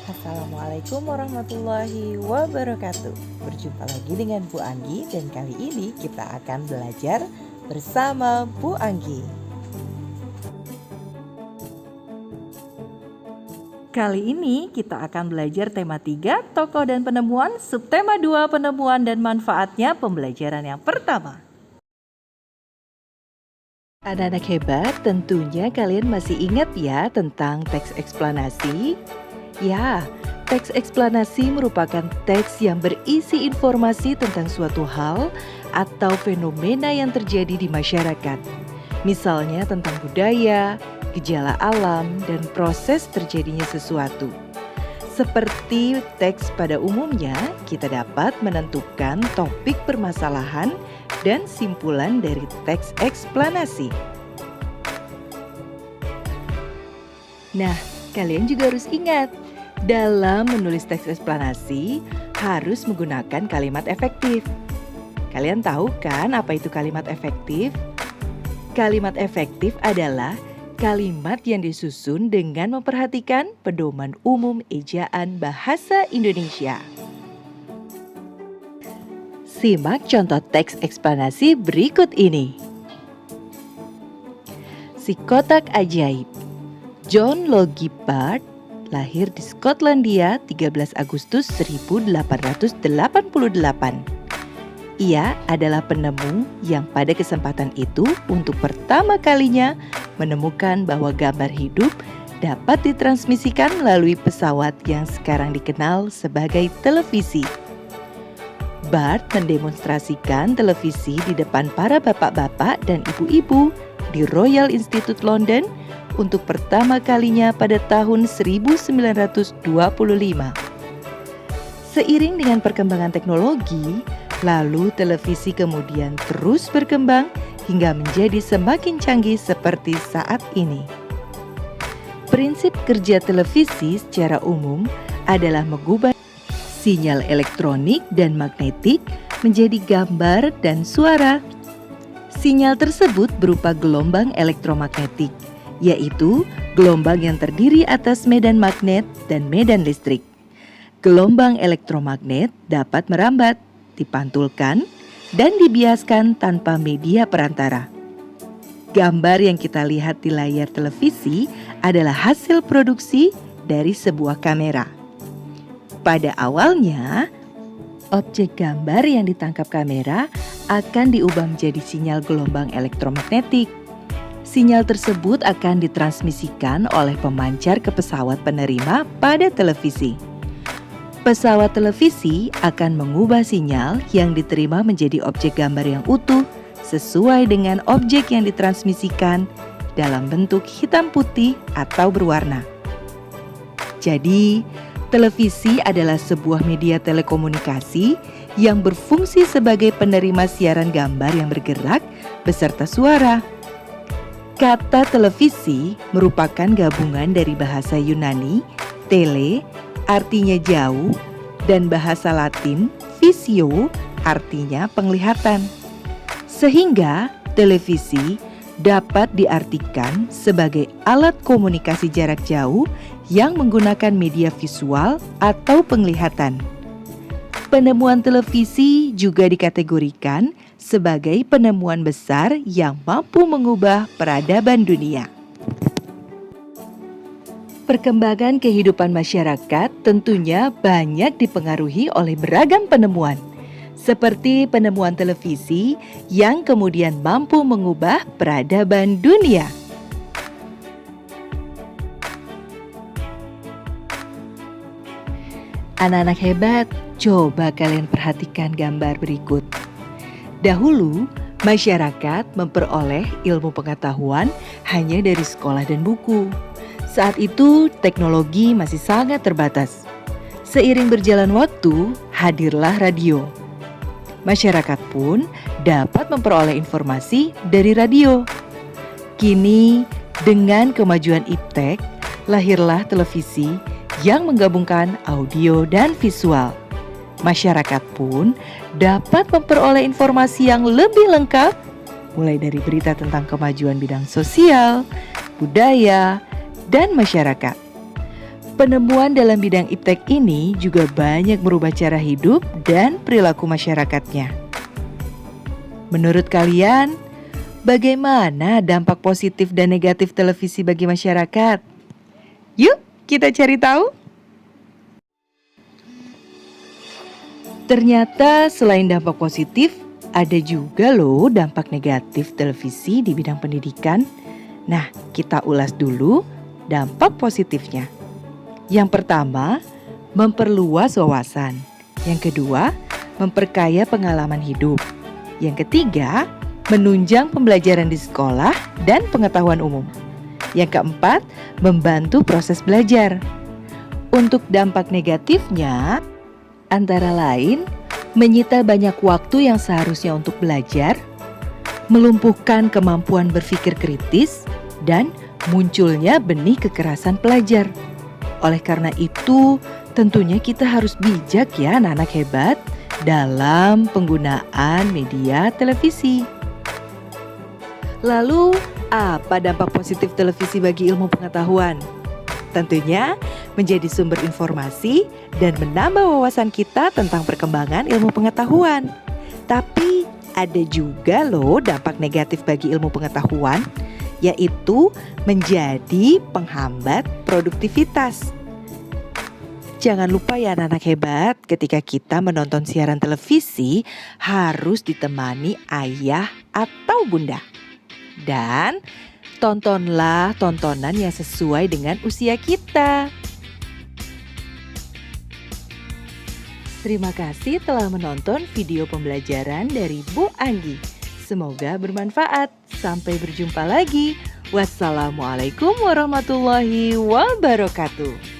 Assalamualaikum warahmatullahi wabarakatuh. Berjumpa lagi dengan Bu Anggi dan kali ini kita akan belajar bersama Bu Anggi. Kali ini kita akan belajar tema 3, tokoh dan penemuan, subtema 2, penemuan dan manfaatnya pembelajaran yang pertama. Anak-anak hebat, tentunya kalian masih ingat ya tentang teks eksplanasi? Ya, teks eksplanasi merupakan teks yang berisi informasi tentang suatu hal atau fenomena yang terjadi di masyarakat. Misalnya tentang budaya, gejala alam, dan proses terjadinya sesuatu. Seperti teks pada umumnya, kita dapat menentukan topik permasalahan dan simpulan dari teks eksplanasi. Nah, kalian juga harus ingat, dalam menulis teks eksplanasi harus menggunakan kalimat efektif. Kalian tahu kan apa itu kalimat efektif? Kalimat efektif adalah kalimat yang disusun dengan memperhatikan pedoman umum ejaan bahasa Indonesia. Simak contoh teks eksplanasi berikut ini. Si kotak ajaib. John Logie Bard lahir di Skotlandia 13 Agustus 1888. Ia adalah penemu yang pada kesempatan itu untuk pertama kalinya menemukan bahwa gambar hidup dapat ditransmisikan melalui pesawat yang sekarang dikenal sebagai televisi. Bard mendemonstrasikan televisi di depan para bapak-bapak dan ibu-ibu di Royal Institute London untuk pertama kalinya pada tahun 1925. Seiring dengan perkembangan teknologi, lalu televisi kemudian terus berkembang hingga menjadi semakin canggih seperti saat ini. Prinsip kerja televisi secara umum adalah mengubah sinyal elektronik dan magnetik menjadi gambar dan suara. Sinyal tersebut berupa gelombang elektromagnetik, yaitu gelombang yang terdiri atas medan magnet dan medan listrik. Gelombang elektromagnet dapat merambat, dipantulkan, dan dibiaskan tanpa media perantara. Gambar yang kita lihat di layar televisi adalah hasil produksi dari sebuah kamera. Pada awalnya, objek gambar yang ditangkap kamera akan diubah menjadi sinyal gelombang elektromagnetik. Sinyal tersebut akan ditransmisikan oleh pemancar ke pesawat penerima pada televisi. Pesawat televisi akan mengubah sinyal yang diterima menjadi objek gambar yang utuh sesuai dengan objek yang ditransmisikan dalam bentuk hitam putih atau berwarna. Jadi, televisi adalah sebuah media telekomunikasi yang berfungsi sebagai penerima siaran gambar yang bergerak beserta suara. Kata televisi merupakan gabungan dari bahasa Yunani, tele, artinya jauh, dan bahasa Latin, visio, artinya penglihatan. Sehingga televisi dapat diartikan sebagai alat komunikasi jarak jauh yang menggunakan media visual atau penglihatan. Penemuan televisi juga dikategorikan sebagai penemuan besar yang mampu mengubah peradaban dunia. Perkembangan kehidupan masyarakat tentunya banyak dipengaruhi oleh beragam penemuan, seperti penemuan televisi yang kemudian mampu mengubah peradaban dunia. Anak-anak hebat, coba kalian perhatikan gambar berikut. Dahulu, masyarakat memperoleh ilmu pengetahuan hanya dari sekolah dan buku. Saat itu, teknologi masih sangat terbatas. Seiring berjalan waktu, hadirlah radio. Masyarakat pun dapat memperoleh informasi dari radio. Kini, dengan kemajuan iptek, lahirlah televisi yang menggabungkan audio dan visual. Masyarakat pun dapat memperoleh informasi yang lebih lengkap, mulai dari berita tentang kemajuan bidang sosial, budaya, dan masyarakat. Penemuan dalam bidang iptek ini juga banyak merubah cara hidup dan perilaku masyarakatnya. Menurut kalian, bagaimana dampak positif dan negatif televisi bagi masyarakat? Yuk, kita cari tahu. Ternyata selain dampak positif, ada juga loh dampak negatif televisi di bidang pendidikan. Nah, kita ulas dulu dampak positifnya. Yang pertama, memperluas wawasan. Yang kedua, memperkaya pengalaman hidup. Yang ketiga, menunjang pembelajaran di sekolah dan pengetahuan umum. Yang keempat, membantu proses belajar. Untuk dampak negatifnya, antara lain, menyita banyak waktu yang seharusnya untuk belajar, melumpuhkan kemampuan berpikir kritis, dan munculnya benih kekerasan pelajar. Oleh karena itu, tentunya kita harus bijak ya anak-anak hebat dalam penggunaan media televisi. Lalu, apa dampak positif televisi bagi ilmu pengetahuan? Tentunya menjadi sumber informasi dan menambah wawasan kita tentang perkembangan ilmu pengetahuan. Tapi ada juga loh dampak negatif bagi ilmu pengetahuan, yaitu menjadi penghambat produktivitas. Jangan lupa ya anak-anak hebat, ketika kita menonton siaran televisi harus ditemani ayah atau bunda. Dan tontonlah tontonan yang sesuai dengan usia kita. Terima kasih telah menonton video pembelajaran dari Bu Anggi. Semoga bermanfaat. Sampai berjumpa lagi. Wassalamualaikum warahmatullahi wabarakatuh.